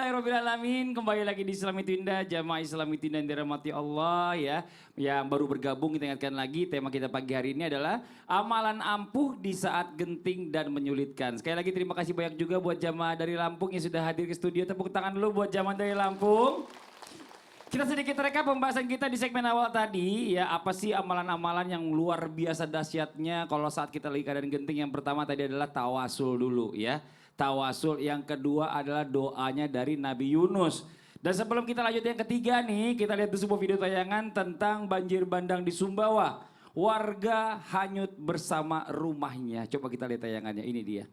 Alhamdulillahirrabbilalamin. Kembali lagi di Islam Itu Indah, Jamaah Islam Itu Indah yang dirahmati Allah ya. Yang baru bergabung kita ingatkan lagi, tema kita pagi hari ini adalah amalan ampuh di saat genting dan menyulitkan. Sekali lagi terima kasih banyak juga buat jamaah dari Lampung yang sudah hadir ke studio. Tepuk tangan dulu buat jamaah dari Lampung. Kita sedikit rekap pembahasan kita di segmen awal tadi ya, apa sih amalan-amalan yang luar biasa dahsyatnya kalau saat kita lagi keadaan genting. Yang pertama tadi adalah tawasul dulu ya. Tawasul, yang kedua adalah doanya dari Nabi Yunus. Dan sebelum kita lanjut yang ketiga nih, kita lihat sebuah video tayangan tentang banjir bandang di Sumbawa. Warga hanyut bersama rumahnya. Coba kita lihat tayangannya, ini dia.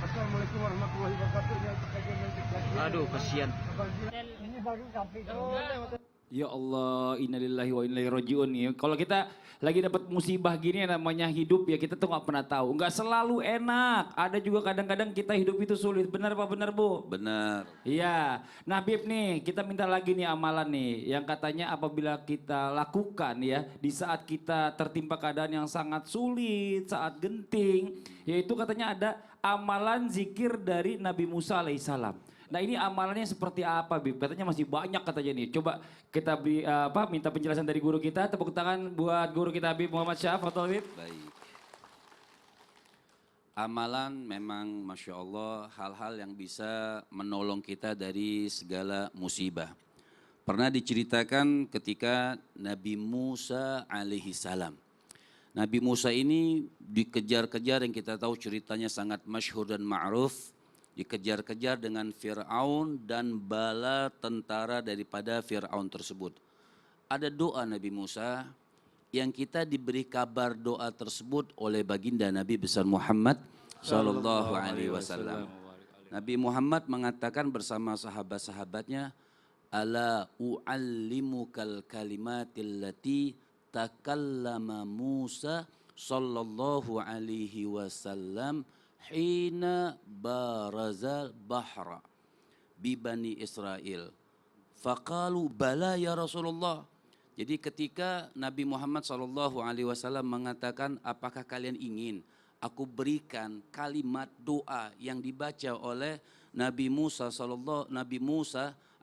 Assalamualaikum warahmatullahi wabarakatuh. Aduh, kasihan. Ini baru sampai. Ya Allah, innalillahi wa inna ilaihi rajiun ya. Kalau kita lagi dapat musibah gini yang namanya hidup ya, kita tuh nggak pernah tahu. Nggak selalu enak. Ada juga kadang-kadang kita hidup itu sulit. Benar apa benar, Bu? Benar. Iya. Nah, Bib nih, kita minta lagi nih amalan nih yang katanya apabila kita lakukan ya di saat kita tertimpa keadaan yang sangat sulit, saat genting, yaitu katanya ada amalan zikir dari Nabi Musa alaihissalam. Nah, ini amalannya seperti apa, Bib? Katanya masih banyak katanya nih. Coba kita minta penjelasan dari guru kita. Tepuk tangan buat guru kita Habib Muhammad Syah. Foto Bib. Baik. Amalan memang Masya Allah hal-hal yang bisa menolong kita dari segala musibah. Pernah diceritakan ketika Nabi Musa alaihi salam. Nabi Musa ini dikejar-kejar, yang kita tahu ceritanya sangat masyhur dan ma'ruf. Dikejar-kejar dengan Fir'aun dan bala tentara daripada Fir'aun tersebut. Ada doa Nabi Musa yang kita diberi kabar doa tersebut oleh baginda Nabi besar Muhammad sallallahu alaihi wasallam. Nabi Muhammad mengatakan bersama sahabat-sahabatnya, ala u'allimukal kalimatil lati takallama Musa sallallahu alaihi wasallam hina barazal bahra bi bani Israel. Faqalu bala ya Rasulullah. Jadi ketika Nabi Muhammad SAW mengatakan, apakah kalian ingin aku berikan kalimat doa yang dibaca oleh Nabi Musa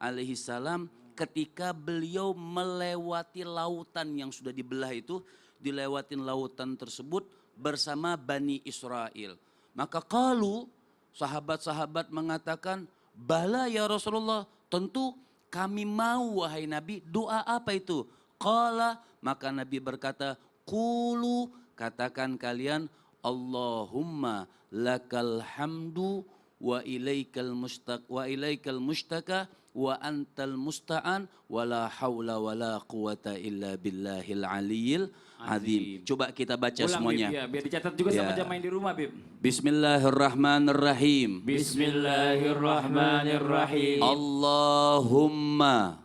alaihi salam ketika beliau melewati lautan yang sudah dibelah itu, dilewatin lautan tersebut bersama Bani Israel. Maka qalu, sahabat-sahabat mengatakan, bala ya Rasulullah, tentu kami mau wahai Nabi. Doa apa itu? Qala, maka Nabi berkata, qulu, katakan kalian, Allahumma lakal hamdu wa ilaikal mustaka wa antal musta'an wa la hawla wa la quwata illa billahil aliyil azim. Coba kita baca ulang, semuanya. Bib, ya, biar dicatat juga sama jamaah yang di rumah, Bib. Bismillahirrahmanirrahim. Bismillahirrahmanirrahim. Allahumma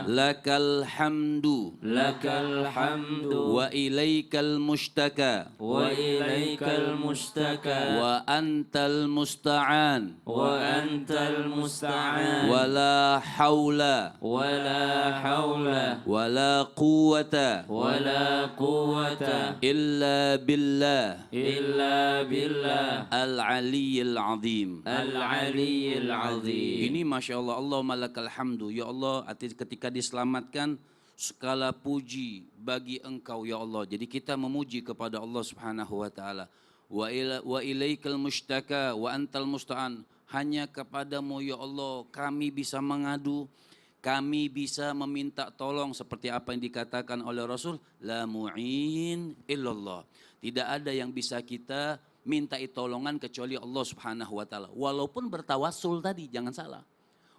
lakal hamdu wa ilaikal mustaka wa antal musta'an wa la hawla wa la quwata illa billah al-aliyyil azim. Ini Masya Allah, Allahumma lakal hamdu. Ya Allah, ketika diselamatkan, segala puji bagi Engkau ya Allah. Jadi kita memuji kepada Allah Subhanahu wa taala. Wa ilaikal mustaka wa antal musta'an. Hanya kepadamu ya Allah kami bisa mengadu, kami bisa meminta tolong, seperti apa yang dikatakan oleh Rasul, la mu'in illallah. Tidak ada yang bisa kita minta tolongan kecuali Allah Subhanahu wa taala. Walaupun bertawasul tadi, jangan salah.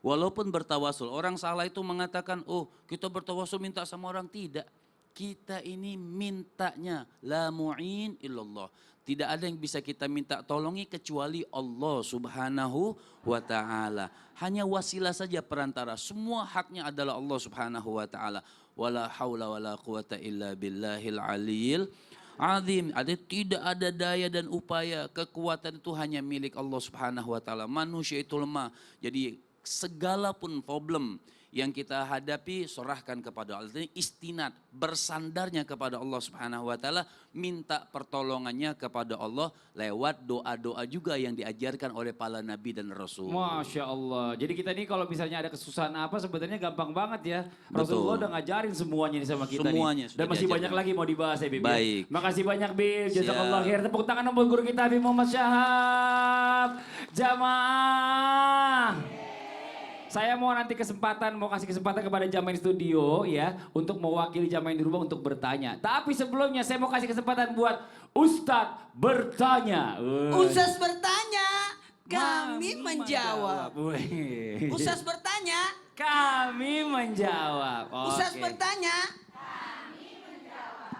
Walaupun bertawasul, orang salah itu mengatakan, oh kita bertawasul minta sama orang. Tidak. Kita ini mintanya la mu'in illallah. Tidak ada yang bisa kita minta tolongi kecuali Allah Subhanahu wa Ta'ala. Hanya wasilah saja perantara. Semua haknya adalah Allah Subhanahu wa Ta'ala. Wala haula wala quwata illa billahil aliyil azim. Tidak ada daya dan upaya. Kekuatan itu hanya milik Allah Subhanahu wa Ta'ala. Manusia itu lemah. Jadi segala pun problem yang kita hadapi, serahkan kepada Allah. Istinad, bersandarnya kepada Allah Subhanahu wa Ta'ala, minta pertolongannya kepada Allah lewat doa-doa juga yang diajarkan oleh para nabi dan rasul. Masya Allah. Jadi kita nih kalau misalnya ada kesusahan apa sebenarnya gampang banget ya. Betul. Rasulullah udah ngajarin semuanya nih sama kita Semuanya nih. sudah Dan masih diajarkan. banyak lagi mau dibahas ya Bib. Baik. Makasih banyak Bib. Siap. Jazakallah khair. Tepuk tangan untuk guru kita Habib Muhammad Syahab. Jamaah. Saya mau nanti kasih kesempatan kepada jamaah di studio ya untuk mewakili jamaah di rumah untuk bertanya. Tapi sebelumnya saya mau kasih kesempatan buat Ustadz bertanya. Ustaz bertanya, kami menjawab. Wih. Ustaz bertanya, Kami menjawab. Ustaz Oke. bertanya.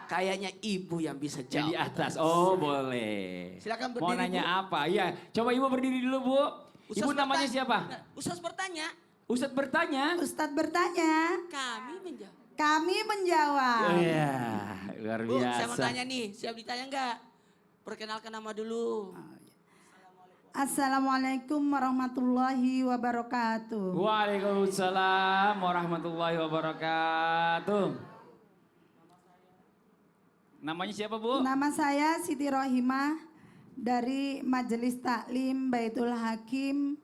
Kayaknya ibu yang bisa Di jawab. atas. Oh boleh. Silakan Mau berdiri, nanya Bu. apa? Iya. Coba ibu berdiri dulu bu. Ustaz Ibu namanya bertanya- siapa? Ustaz bertanya, Ustadz bertanya. Ustadz bertanya, kami menjawab. kami menjawab. Iya. Luar Bu, saya mau biasa. tanya nih, siap ditanya enggak? Perkenalkan nama dulu. Assalamualaikum warahmatullahi wabarakatuh. Waalaikumsalam warahmatullahi wabarakatuh. Namanya siapa bu? Nama saya Siti Rohimah dari Majelis Taklim Baitul Hakim,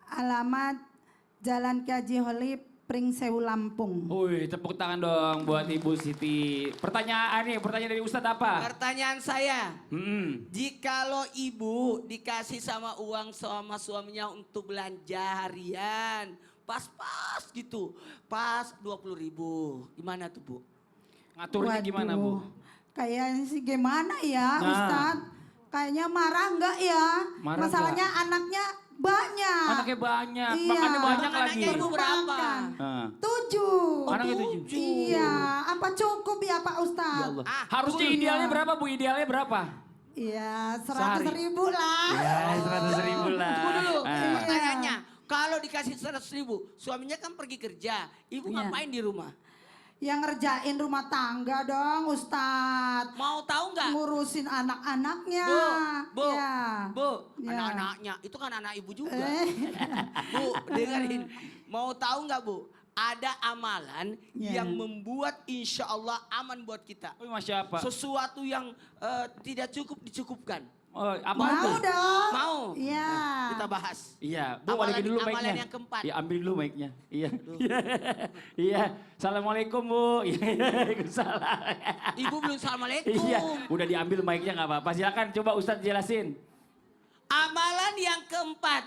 alamat Jalan Kaji Holib, Pringsewu, Lampung. Wih, tepuk tangan dong buat Ibu Siti. Pertanyaan dari Ustadz apa? Pertanyaan saya, Hmm. jikalau ibu dikasih sama uang sama suaminya untuk belanja harian, pas-pas gitu, pas 20.000, gimana tuh Bu? Ngaturnya gimana Bu? Waduh, kayaknya sih gimana ya Nah. Ustadz? Kayaknya marah enggak ya? Marah Masalahnya anaknya banyak. Anaknya banyak, Iya. makannya banyak lagi. Anaknya ibu berapa? Makan. Ah. 7. Anaknya 7. Iya, apa cukup ya Pak Ya Ustadz? Allah. Ah, Harusnya iya. idealnya berapa Bu? Idealnya berapa? Iya, Sehari. 100.000 lah. Ya, 100.000 lah. Tunggu dulu, Ah. pertanyaannya. Kalau dikasih 100.000, suaminya kan pergi kerja, ibu Iya. ngapain di rumah? Yang ngerjain rumah tangga dong Ustadz. Mau tahu nggak? Ngurusin anak-anaknya. Bu, Ya. Bu, Ya. anak-anaknya itu kan anak ibu juga. Eh. Bu, dengerin. Mau tahu nggak Bu? Ada amalan Ya. yang membuat insya Allah aman buat kita. Oh, Masya apa? Sesuatu yang tidak cukup dicukupkan. Oh, apa Mau itu? dong. Mau? Iya. Nah, kita bahas. Iya, Bu Amalan- balikin dulu amalan mic-nya. yang keempat. Iya, ambil dulu mic-nya. Iya. Iya. Assalamualaikum Bu. Iya, Waalaikumsalam. Ibu belum assalamualaikum. Iya, udah diambil mic-nya nggak apa-apa. Silakan coba Ustadz jelasin. Amalan yang keempat.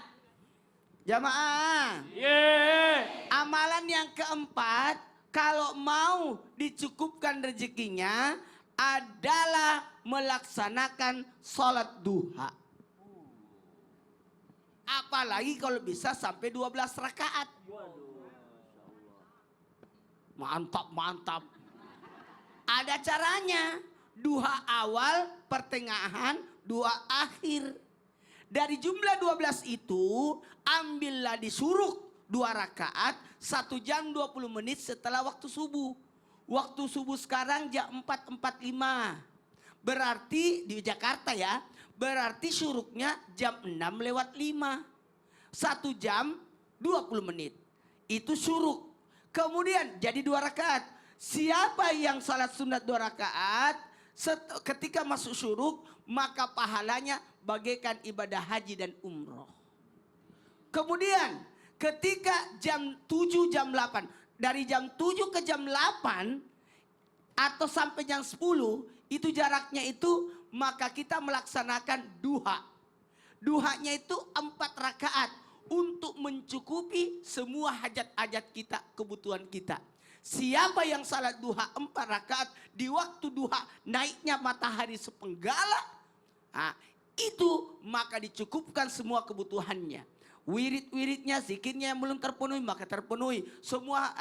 Jamaah. Yeay. Amalan yang keempat, kalau mau dicukupkan rezekinya adalah melaksanakan sholat duha. Apalagi kalau bisa sampai 12 rakaat. Mantap, mantap. Ada caranya. Duha awal, pertengahan, duha akhir. Dari jumlah 12 itu, ambillah disuruh 2 rakaat, 1 jam 20 menit setelah waktu subuh. Waktu subuh sekarang jam 4.45. Berarti di Jakarta ya, berarti syuruknya jam 6:05. 1 jam 20 menit. Itu syuruk. Kemudian jadi 2 rakaat. Siapa yang salat sunat 2 rakaat, ketika masuk syuruk, maka pahalanya bagaikan ibadah haji dan umroh. Kemudian ketika jam 7, jam 8, dari jam 7 ke jam 8 atau sampai jam 10, itu jaraknya itu, maka kita melaksanakan duha. Duhanya itu 4 rakaat untuk mencukupi semua hajat-hajat kita, kebutuhan kita. Siapa yang salat duha 4 rakaat di waktu duha naiknya matahari sepenggala, nah, itu maka dicukupkan semua kebutuhannya. Wirid-wiridnya, zikirnya yang belum terpenuhi maka terpenuhi. Semua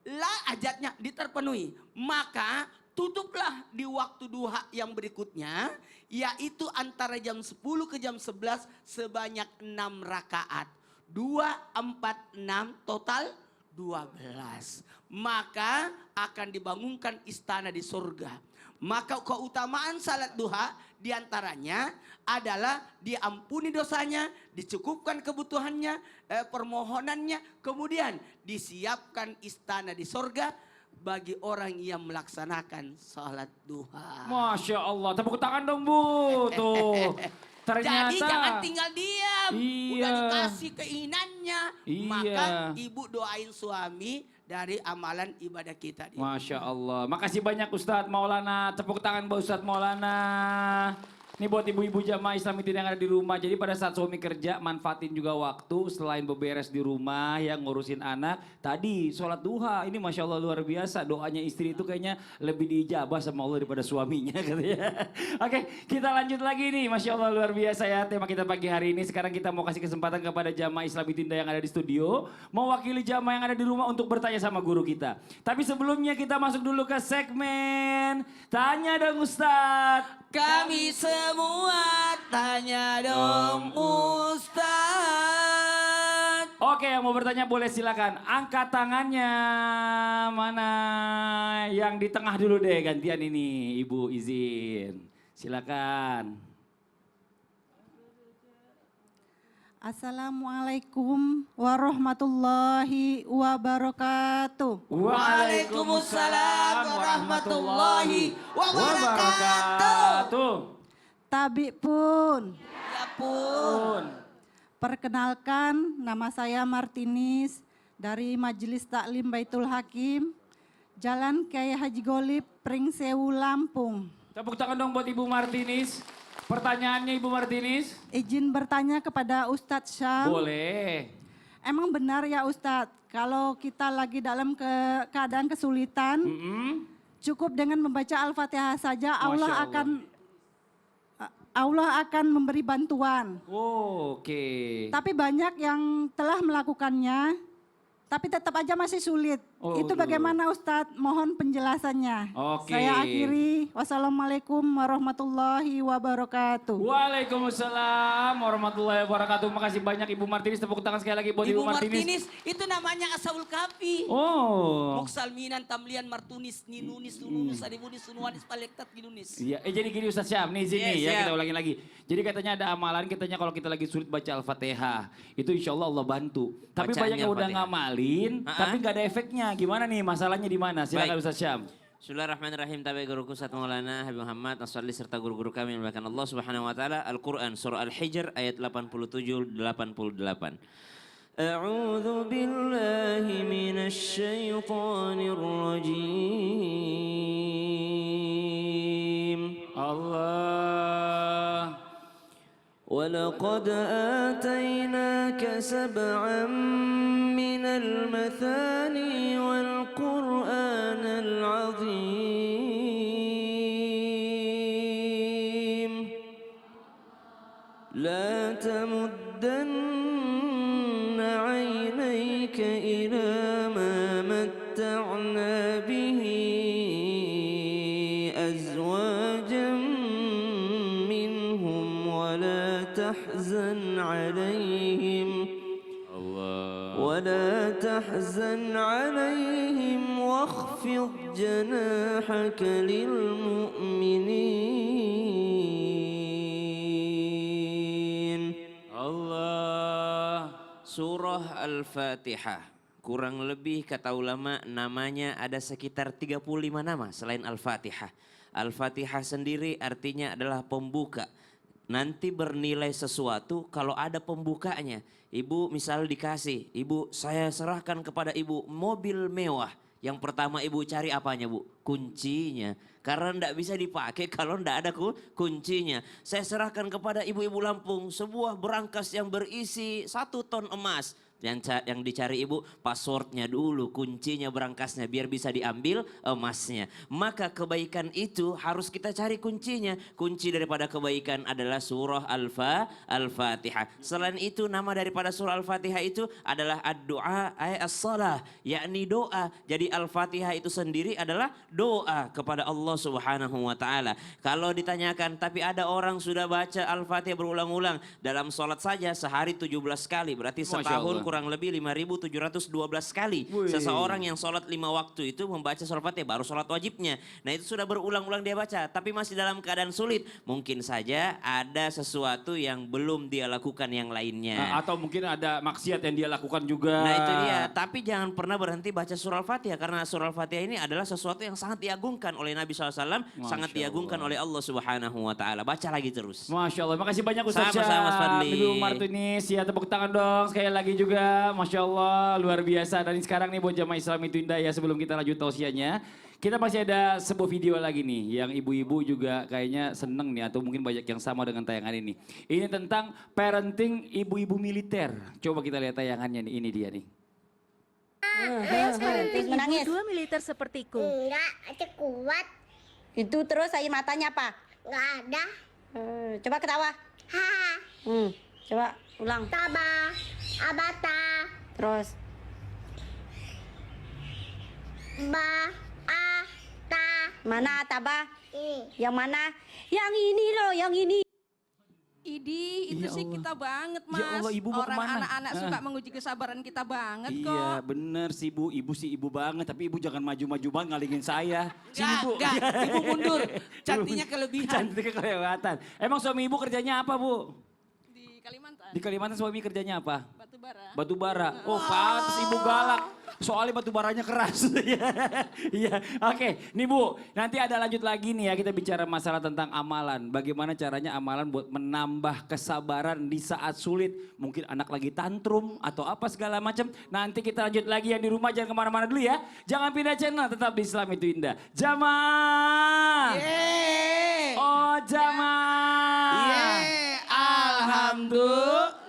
lah hajatnya diterpenuhi. Maka tutuplah di waktu duha yang berikutnya, yaitu antara jam 10 ke jam 11 sebanyak 6 rakaat. 2, 4, 6 total 12. Maka akan dibangunkan istana di surga. Maka keutamaan salat duha diantaranya adalah diampuni dosanya, dicukupkan kebutuhannya, permohonannya, kemudian disiapkan istana di surga bagi orang yang melaksanakan salat duha. Masya Allah, tepuk tangan dong Bu. Tuh, ternyata. Jadi jangan tinggal diam, Iya. udah dikasih keinginannya, Iya. maka ibu doain suami dari amalan ibadah kita. Masya Allah. Makasih banyak Ustadz Maulana. Tepuk tangan buat Ustadz Maulana. Ini buat ibu-ibu jamaah Islami yang ada di rumah. Jadi pada saat suami kerja manfaatin juga waktu selain beberes di rumah yang ngurusin anak. Tadi sholat duha ini Masya Allah luar biasa. Doanya istri itu kayaknya lebih diijabah sama Allah daripada suaminya katanya. Oke, kita lanjut lagi nih. Masya Allah luar biasa ya tema kita pagi hari ini. Sekarang kita mau kasih kesempatan kepada jamaah Islami Tinda yang ada di studio. Mewakili jamaah yang ada di rumah untuk bertanya sama guru kita. Tapi sebelumnya kita masuk dulu ke segmen Tanya Dong Ustadz. Kami semua tanya dong Ustaz. Oke, yang mau bertanya boleh silakan. Angkat tangannya. Mana? Yang di tengah dulu deh gantian ini. Ibu izin. Silakan. Assalamualaikum warahmatullahi wabarakatuh. Waalaikumsalam warahmatullahi wabarakatuh. Tabi pun. Ya pun. Perkenalkan, nama saya Martinis dari Majelis Taklim Baitul Hakim, Jalan Kiai Haji Golib, Pringsewu, Lampung. Tepuk tangan dong buat Ibu Martinis. Pertanyaannya Ibu Martinis. Izin bertanya kepada Ustadz Syam. Boleh. Emang benar ya Ustadz, kalau kita lagi dalam keadaan kesulitan, cukup dengan membaca Al-Fatihah saja Allah akan memberi bantuan. Oh, oke. Tapi banyak yang telah melakukannya, tapi tetap aja masih sulit. Oh, Itu bagaimana Ustadz? Mohon penjelasannya. Oke. Saya akhiri. Wassalamualaikum warahmatullahi wabarakatuh. Waalaikumsalam warahmatullahi wabarakatuh. Makasih banyak Ibu Martinis. Tepuk tangan sekali lagi buat Ibu, Ibu Martinis itu namanya Asaul Kafi. Oh. Muksalminan tamlian martunis ninunis nununis adibunis sunuanis palektat ginunis. Iya, jadi gini Ustaz Syam, nih sini ya Yes, kita ulangin lagi. Jadi katanya ada amalan, katanya kalau kita lagi sulit baca Al-Fatihah, itu insya Allah Allah bantu. Tapi Bacaannya banyak yang udah Al-Fatihah. ngamalin, tapi nggak ada efeknya. Gimana nih, masalahnya di mana? Silakan Baik. Ustaz Syam. Bismillahirrahmanirrahim. Tabi guruku Ustaz Maulana Habib Muhammad Aswali serta guru-guru kami yang dimuliakan Allah Subhanahu wa taala. Al-Qur'an surah Al-Hijr ayat 87 88. A'udzu billahi minasy syaithanir rajim. Allah. ولقد آتيناك سبعا من المثاني والقرآن العظيم لا تمدن عينيك إلى ما متعنا به أزواجا منهم ولا تحزن عليهم واخفض جناحك للمؤمنين. Allah. Surah Al-Fatihah. Kurang lebih kata ulama namanya ada sekitar 35 nama selain Al-Fatihah. Al-Fatihah sendiri artinya adalah pembuka. Nanti bernilai sesuatu kalau ada pembukanya. Ibu misal dikasih, ibu saya serahkan kepada ibu mobil mewah. Yang pertama ibu cari apanya bu? Kuncinya. Karena tidak bisa dipakai kalau tidak ada kuncinya. Saya serahkan kepada ibu-ibu Lampung sebuah berangkas yang berisi 1 ton emas. Yang dicari ibu passwordnya dulu, kuncinya, berangkasnya biar bisa diambil emasnya. Maka kebaikan itu harus kita cari kuncinya. Kunci daripada kebaikan adalah surah Al-Fatihah. Selain itu nama daripada surah Al-Fatihah itu adalah ad-du'a as-salah, yakni doa. Jadi Al-Fatihah itu sendiri adalah doa kepada Allah Subhanahu wa taala. Kalau ditanyakan, tapi ada orang sudah baca Al-Fatihah berulang-ulang dalam sholat saja sehari 17 kali, berarti Masya setahun Allah. kurang lebih 5.712 kali. Wih. Seseorang yang sholat 5 waktu itu membaca surah Fatihah baru sholat wajibnya. Nah itu sudah berulang-ulang dia baca, tapi masih dalam keadaan sulit. Mungkin saja ada sesuatu yang belum dia lakukan yang lainnya. Atau mungkin ada maksiat yang dia lakukan juga. Nah itu dia, tapi jangan pernah berhenti baca surah Al-Fatihah. Karena surah Al-Fatihah ini adalah sesuatu yang sangat diagungkan oleh Nabi SAW. Sangat diagungkan oleh Allah Subhanahu wa ta'ala. Baca lagi terus. Masya Allah, makasih banyak Ustaz Sama-sama, Mas Fadli. Ibu Martunis, ya tepuk tangan dong sekali lagi juga. Masya Allah, luar biasa. Dan sekarang nih buat jamaah Islam itu indah ya, sebelum kita lanjut tausiahnya. Kita masih ada sebuah video lagi nih, yang ibu-ibu juga kayaknya seneng nih, atau mungkin banyak yang sama dengan tayangan ini. Ini tentang parenting ibu-ibu militer. Coba kita lihat tayangannya nih, ini dia nih. Menangis. Dua militer sepertiku. Enggak, aja kuat. Itu terus air matanya apa? Enggak ada. Coba ketawa. Ha, Coba ulang. taba, abata, Terus. ba, a, ta, Mana Taba? i. Yang mana? Yang ini loh, yang ini. Idi, itu Ya sih Allah. kita banget Ya mas. Allah, ibu mau Orang kemana? anak-anak suka menguji kesabaran kita banget kok. Iya bener sih Bu, ibu sih ibu banget. Tapi ibu jangan maju-maju banget ngalingin saya. Sini Bu. Enggak, ibu mundur. Cantiknya kelebihan. Cantiknya kelewatan. Emang suami ibu kerjanya apa Bu? Di Kalimantan, Di Kalimantan suami kerjanya apa? batu bara. Batu bara. Oh pantes ibu galak. Soalnya batu baranya keras. Iya. Oke, nih Bu, nanti ada lanjut lagi nih ya, kita bicara masalah tentang amalan. Bagaimana caranya amalan buat menambah kesabaran di saat sulit. Mungkin anak lagi tantrum atau apa segala macam. Nanti kita lanjut lagi, yang di rumah jangan kemana-mana dulu ya. Jangan pindah channel, tetap di Islam itu indah. Jamaah. Yeay. Oh jamaah. Yeay. Alhamdulillah.